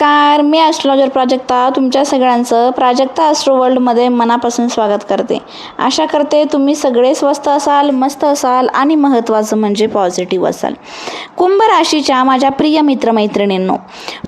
नमस्कार, मी ॲस्ट्रोलॉजर प्राजक्ता तुमच्या सगळ्यांचं प्राजक्ता ॲस्ट्रो वर्ल्डमध्ये मनापासून स्वागत करते. आशा करते तुम्ही सगळे स्वस्त असाल, मस्त असाल आणि महत्त्वाचं म्हणजे पॉझिटिव्ह असाल. कुंभ राशीच्या माझ्या प्रिय मित्रमैत्रिणींनो,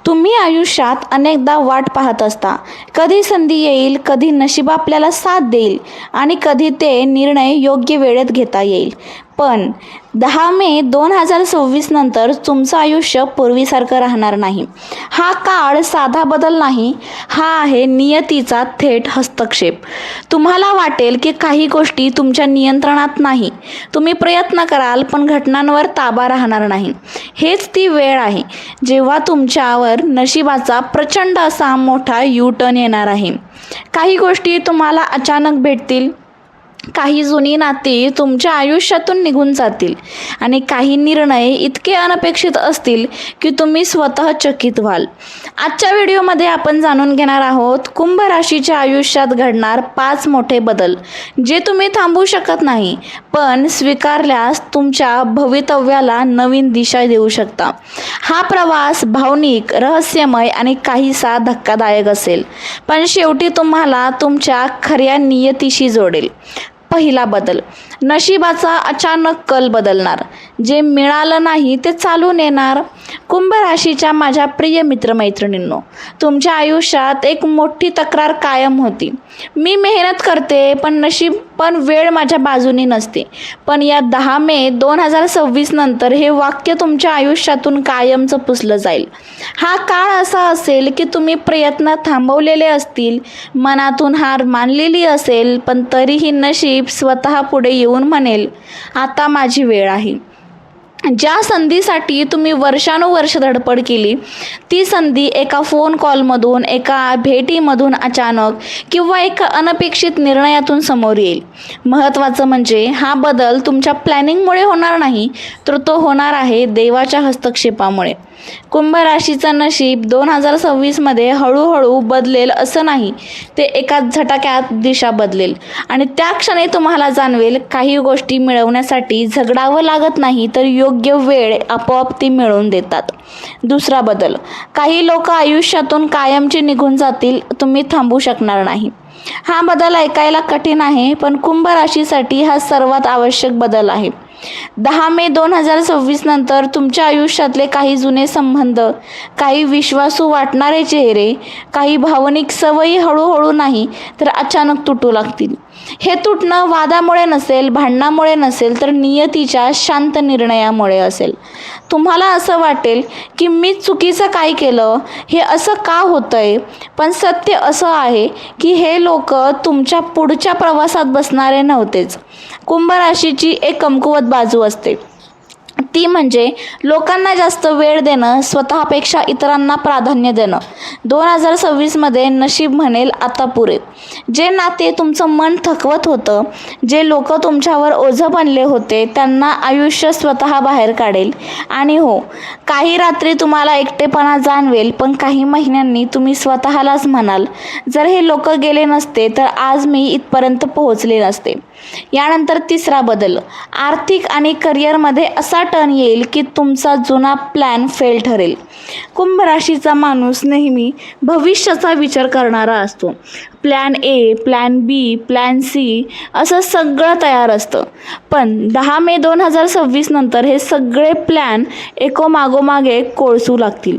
तुम्ही आयुष्यात अनेकदा वाट पाहत असता. कधी संधी येईल, कधी नशीब आपल्याला साथ देईल आणि कधी ते निर्णय योग्य वेळेत घेता येईल. पण 10 मे 2026 नंतर तुमचं आयुष्य पूर्वीसारखं राहणार नाही. हा काळ साधा बदल नाही, हा आहे नियतीचा थेट हस्तक्षेप. तुम्हाला वाटेल की काही गोष्टी तुमच्या नियंत्रणात नाही. तुम्ही प्रयत्न कराल पण घटनांवर ताबा राहणार नाही. हेच ती वेळ आहे जेव्हा तुमच्यावर नशिबाचा प्रचंड असा मोठा यू-टर्न येणार आहे. काही गोष्टी तुम्हाला अचानक भेटतील, काही जुनी नाती तुमच्या आयुष्यातून निघून जातील आणि काही निर्णय इतके अनपेक्षित असतील की तुम्ही स्वतः चकित व्हाल. आजच्या व्हिडिओमध्ये आपण जाणून घेणार आहोत कुंभ राशीच्या आयुष्यात घडणार 5 मोठे बदल, जे तुम्ही थांबवू शकत नाही पण स्वीकारल्यास तुमच्या भवितव्याला नवीन दिशा देऊ शकता. हा प्रवास भावनिक, रहस्यमय आणि काहीसा धक्कादायक असेल, पण शेवटी तुम्हाला तुमच्या खऱ्या नियतीशी जोडेल. पहिला बदल, नशिबाचा अचानक कल बदलणार. जे मिळालं नाही ते चालून येणार. कुंभ राशीच्या माझ्या प्रिय मित्रमैत्रिणींनो, तुमच्या आयुष्यात एक मोठी तक्रार कायम होती. मी मेहनत करते पण वेळ माझ्या बाजूनी नसते. पण या 10 मे 2026 नंतर हे वाक्य तुमच्या आयुष्यातून कायमचं पुसलं जाईल. हा काळ असा असेल की तुम्ही प्रयत्न थांबवलेले असतील, मनातून हार मानलेली असेल, पण तरीही नशीब स्वतः पुढे येऊन म्हणेल, आता माझी वेळ आहे. ज्या संधीसाठी तुम्ही वर्षानुवर्ष धडपड केली, ती संधी एका फोन कॉलमधून, एका भेटीमधून अचानक किंवा एका अनपेक्षित निर्णयातून समोर येईल. महत्त्वाचं म्हणजे हा बदल तुमच्या प्लॅनिंगमुळे होणार नाही, तर तो होणार आहे देवाच्या हस्तक्षेपामुळे. कुंभ राशीचं नशीब 2026मध्ये हळूहळू बदलेल असं नाही, ते एकाच झटाक्यात दिशा बदलेल आणि त्या क्षणी तुम्हाला जाणवेल काही गोष्टी मिळवण्यासाठी झगडावं लागत नाही, तर योग्य वेळ आपोआप ती मिळवून देतात. दुसरा बदल, काही लोक आयुष्यातून कायमचे निघून जातील, तुम्ही थांबू शकणार नाही. हा बदल ऐकायला कठीण आहे, पण कुंभ राशीसाठी हा सर्वात आवश्यक बदल आहे. 10 मे 2026 नंतर तुमच्या आयुष्यातले काही जुने संबंध, काही विश्वासू वाटणारे चेहरे, काही भावनिक सवयी हळूहळू नाही तर अचानक तुटू लागतील. हे तुटणं वादामुळे नसेल, भांडणामुळे नसेल, तर नियतीच्या शांत निर्णयामुळे असेल. तुम्हाला असं वाटेल की मी चुकीचं काय केलं, हे असं का होतंय, पण सत्य असं आहे की हे लोक तुमच्या पुढच्या प्रवासात बसणारे नव्हतेच. कुंभ राशीची एक कमकुवत बाजू असते, ती म्हणजे लोकांना जास्त वेळ देणं, स्वतःपेक्षा इतरांना प्राधान्य देणं. 2026मध्ये नशीब म्हणेल आता पुरे. जे नाते तुमचं मन थकवत होतं, जे लोक तुमच्यावर ओझं बनले होते, त्यांना आयुष्य स्वतः बाहेर काढेल. आणि हो, काही रात्री तुम्हाला एकटेपणा जाणवेल, पण काही महिन्यांनी तुम्ही स्वतःलाच म्हणाल, जर हे लोक गेले नसते तर आज मी इथपर्यंत पोहोचले नसते. यानंतर तिसरा बदल, आर्थिक आणि करिअरमध्ये असा टर्न येईल की तुमचा जुना प्लॅन फेल ठरेल. कुंभ राशीचा माणूस नेहमी भविष्याचा विचार करणारा असतो. Plan A, plan B, plan C असं सगळं तयार असतं. पण 10 मे 2026 नंतर हे सगळे प्लॅन एकोमागोमाग एक कोळसू लागतील.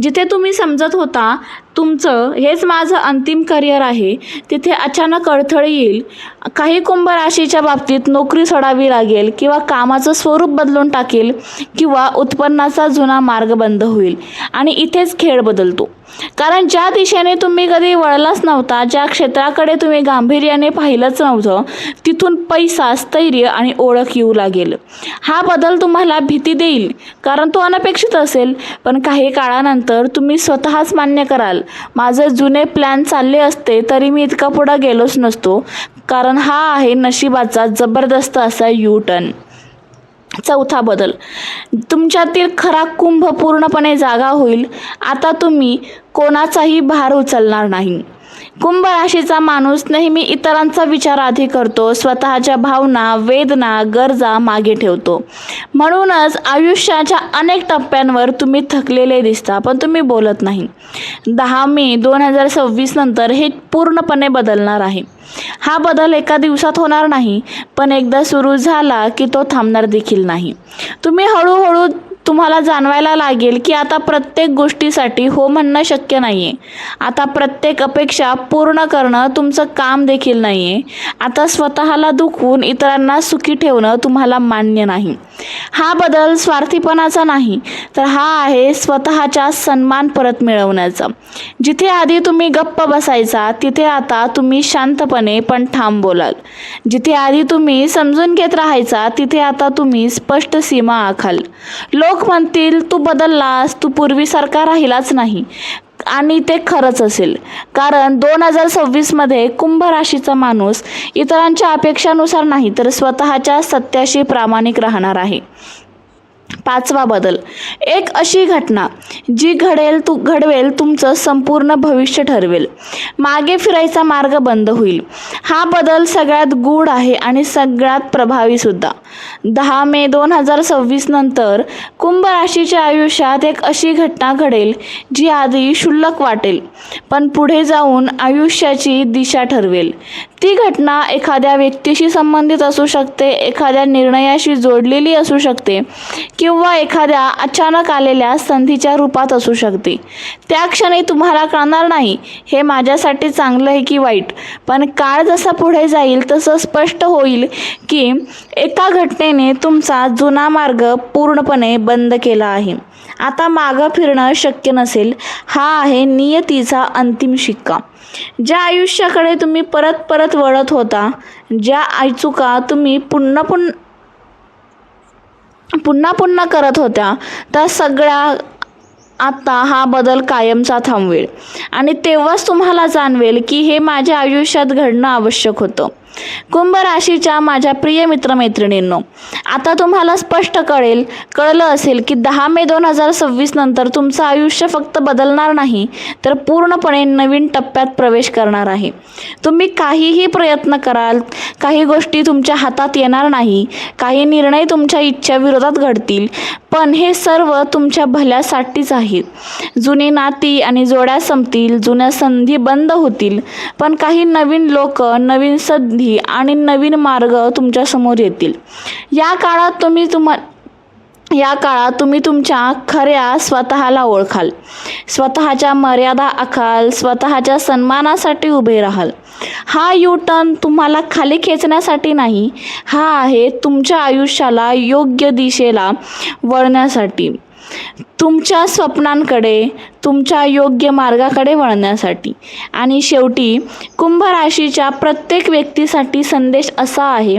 जिथे तुम्ही समजत होता तुमचं हेच माझं अंतिम करिअर आहे, तिथे अचानक अडथळे येईल. काही कुंभ राशीच्या बाबतीत नोकरी सोडावी लागेल किंवा कामाचं स्वरूप बदलून टाकेल किंवा उत्पन्नाचा जुना मार्ग बंद होईल आणि इथेच खेळ बदलतो. कारण ज्या दिशेने तुम्ही कधी वळलाच नव्हता, ज्या क्षेत्राकडे तुम्ही गांभीर्याने पाहिलंच नव्हतं, तिथून पैसा, स्थैर्य आणि ओळख येऊ लागेल. हा बदल तुम्हाला भीती देईल कारण तो अनपेक्षित असेल, पण काही काळानंतर तुम्ही स्वतःच मान्य कराल, माझे जुने प्लॅन चालले असते तरी मी इतका पुढे गेलोच नसतो. कारण हा आहे नशिबाचा जबरदस्त असा यू-टर्न. चौथा बदल, तुमच्यातील खरा कुंभ पूर्णपणे जागा होईल. आता तुम्ही कोणाचाही भार उचलणार नाही. कुंभ राशीचा माणूस नेहमी इतरांचा विचार आधी करतो, स्वतःच्या भावना, वेदना, गरजा मागे ठेवतो. म्हणूनच आयुष्याच्या अनेक टप्प्यांवर तुम्ही थकलेले दिसता, पण तुम्ही बोलत नाही. 10 मे 2026 नंतर हे पूर्णपणे बदलणार आहे. हा बदल एका दिवसात होणार नाही, पण एकदा सुरू झाला की तो थांबणार देखील नाही. तुम्ही हळूहळू तुम्हाला जाणवायला लागेल की आता प्रत्येक गोष्टीसाठी हो म्हणणं शक्य नाही आहे. आता प्रत्येक अपेक्षा पूर्ण करणं तुमचं काम देखील नाही आहे. आता स्वतःला दुखवून इतरांना सुखी ठेवणं तुम्हाला मान्य नाही. हा बदल स्वार्थीपणाचा नाही, तर हा आहे स्वतःचा सन्मान परत मिळवण्याचा. जिथे आधी तुम्ही गप्प बसायचा, तिथे आता तुम्ही शांतपणे पण ठाम बोलाल. जिथे आधी तुम्ही समजून घेत राहायचा, तिथे आता तुम्ही स्पष्ट सीमा आखाल. लोक म्हणतील तू बदललास, तू पूर्वीसारखा राहिलाच नाही. आणि ते खरंच असेल, कारण 2026 मध्ये कुंभ राशीचा माणूस इतरांच्या अपेक्षानुसार नाही, तर स्वतःच्या सत्याशी प्रामाणिक राहणार आहे. 5वा बदल, एक अशी घटना जी घडवेल तुमचं संपूर्ण भविष्य ठरवेल. मागे फिरायचा मार्ग बंद होईल. हा बदल सगळ्यात गूढ आहे आणि सगळ्यात प्रभावी सुद्धा. 10 मे 2026 नंतर कुंभ राशीच्या आयुष्यात एक अशी घटना घडेल जी आधी क्षुल्लक वाटेल, पण पुढे जाऊन आयुष्याची दिशा ठरवेल. ती घटना एखाद्या व्यक्तीशी संबंधित असू शकते, एखाद्या निर्णयाशी जोडलेली असू शकते किंवा एखाद्या अचानक आलेल्या संधीच्या रूपात असू शकते. त्या क्षणी तुम्हाला कळणार नाही हे माझ्यासाठी चांगलं आहे की वाईट, पण काळ जसा पुढे जाईल तसं स्पष्ट होईल की एका घटनेने तुमचा जुना मार्ग पूर्णपणे बंद केला आहे. आता मागं फिरणं शक्य नसेल. हा आहे नियतीचा अंतिम शिक्का. ज्या आयुष्याकडे तुम्ही परत वळत होता, ज्या चुका तुम्ही पुन्हा करत होत्या, त्या सगळ्या आता हा बदल कायमचा थांबवेल. आणि तेव्हाच तुम्हाला जाणवेल की हे माझ्या आयुष्यात घडणं आवश्यक होतं. कुंभ राशीच्या माझ्या प्रिय मित्रमैत्रिणींनो, आता तुम्हाला स्पष्ट कळलं असेल की 10 मे 2026 नंतर तुमचं आयुष्य फक्त बदलणार नाही, तर पूर्णपणे नवीन टप्प्यात प्रवेश करणार आहे. तुम्ही काहीही प्रयत्न कराल, काही गोष्टी तुमच्या हातात येणार नाही, काही निर्णय तुमच्या इच्छा विरोधात घडतील, पण हे सर्व तुमच्या भल्यासाठीच आहे. जुनी नाती आणि जोड्या संपतील, जुन्या संधी बंद होतील, पण काही नवीन लोक, नवीन संधी आणि नवीन मार्ग तुमच्या समोर येतील. या काळात तुम्ही तुमच्या खऱ्या स्वतःला ओळखाल, स्वतःच्या मर्यादा आखाल, स्वतःच्या सन्मानासाठी उभे राहाल. हा U-टर्न तुम्हाला खाली खेचण्यासाठी नाही, हा आहे तुमच्या आयुष्याला योग्य दिशेला वळण्यासाठी, तुमच्या स्वप्नांकडे, तुमच्या योग्य मार्गाकडे वळण्यासाठी. आणि शेवटी कुंभ राशीच्या प्रत्येक व्यक्तीसाठी संदेश असा आहे,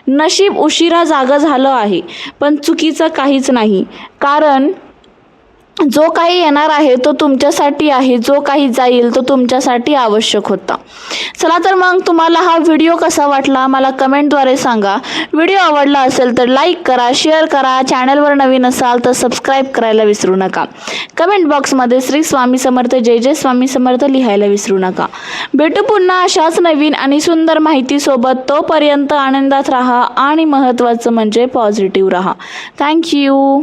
नशीब उशिरा जागं झालं आहे, पण चुकीचं काहीच नाही, कारण जो काही येणार आहे तो तुमच्यासाठी आहे, जो काही जाईल तो तुमच्यासाठी आवश्यक होता. चला तर मग तुम्हाला हा व्हिडिओ कसा वाटला मला कमेंटद्वारे सांगा. व्हिडिओ आवडला असेल तर लाईक करा, शेअर करा. चॅनलवर नवीन असाल तर सबस्क्राईब करायला विसरू नका. कमेंट बॉक्समध्ये श्री स्वामी समर्थ, जय जय स्वामी समर्थ लिहायला विसरू नका. भेटू पुन्हा अशाच नवीन आणि सुंदर माहितीसोबत. तोपर्यंत आनंदात राहा आणि महत्त्वाचं म्हणजे पॉझिटिव्ह राहा. थँक्यू.